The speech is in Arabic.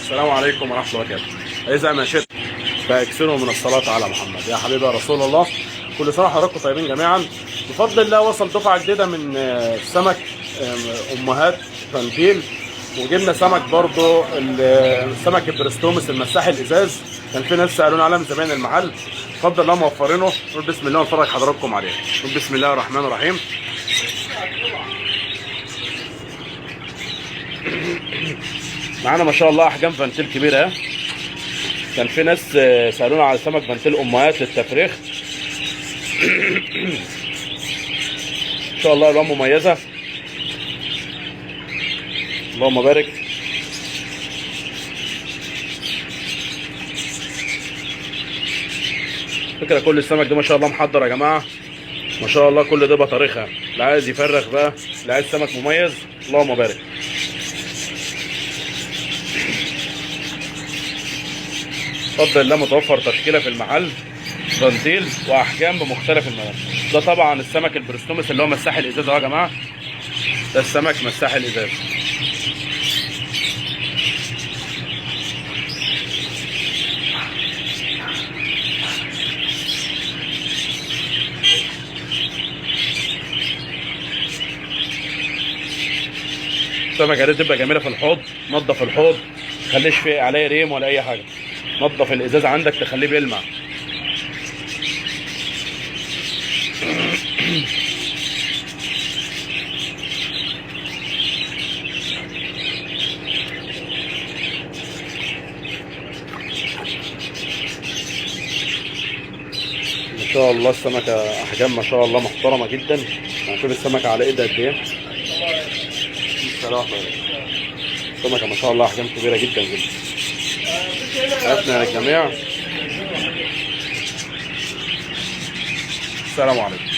السلام عليكم ورحمة الله وبركاته. إذا ما شئت فاكثروا من الصلاة على محمد يا حبيبي يا رسول الله. كل سنة وحضراتكم طيبين جميعا. بفضل الله وصل دفعة جديدة من السمك أمهات فانتيل، وجبنا سمك برضو السمك البرستومس المساحي الإزاز. كان في ناس سألونا عليه من زبائن المحل، بفضل الله موفرينه. نقول بسم الله ونفرج حضراتكم عليه. نقول بسم الله الرحمن الرحيم. معانا ما شاء الله احجام فانتيل كبيره اهي. كان في ناس سالونا على سمك فانتيل امهات للتفريخ. ان شاء الله الوان مميزه، اللهم بارك. فكره كل السمك ده ما شاء الله محضر يا جماعه، ما شاء الله. كل ده بطارخه، اللي عايز يفرخ بقى، اللي عايز سمك مميز، اللهم بارك. بفضل الله متوفر تشكيله في المحل فانتيل واحجام بمختلف الملامح. ده طبعا السمك البرستومس اللي هو مساحي الازاز اهو يا جماعه. ده السمك مساحي الازاز. السمكه دي تبقى جميله في الحوض. نضف الحوض، ما تخليش فيه عليه ريم ولا اي حاجه. نضف الازاز عندك تخليه بيلمع. ما شاء الله السمكه احجام ما شاء الله محترمه جدا. هنشوف السمكه على ايدها قد ايه. السمكه ما شاء الله احجام كبيره جدا جدا. عرفنا للجميع. السلام عليكم.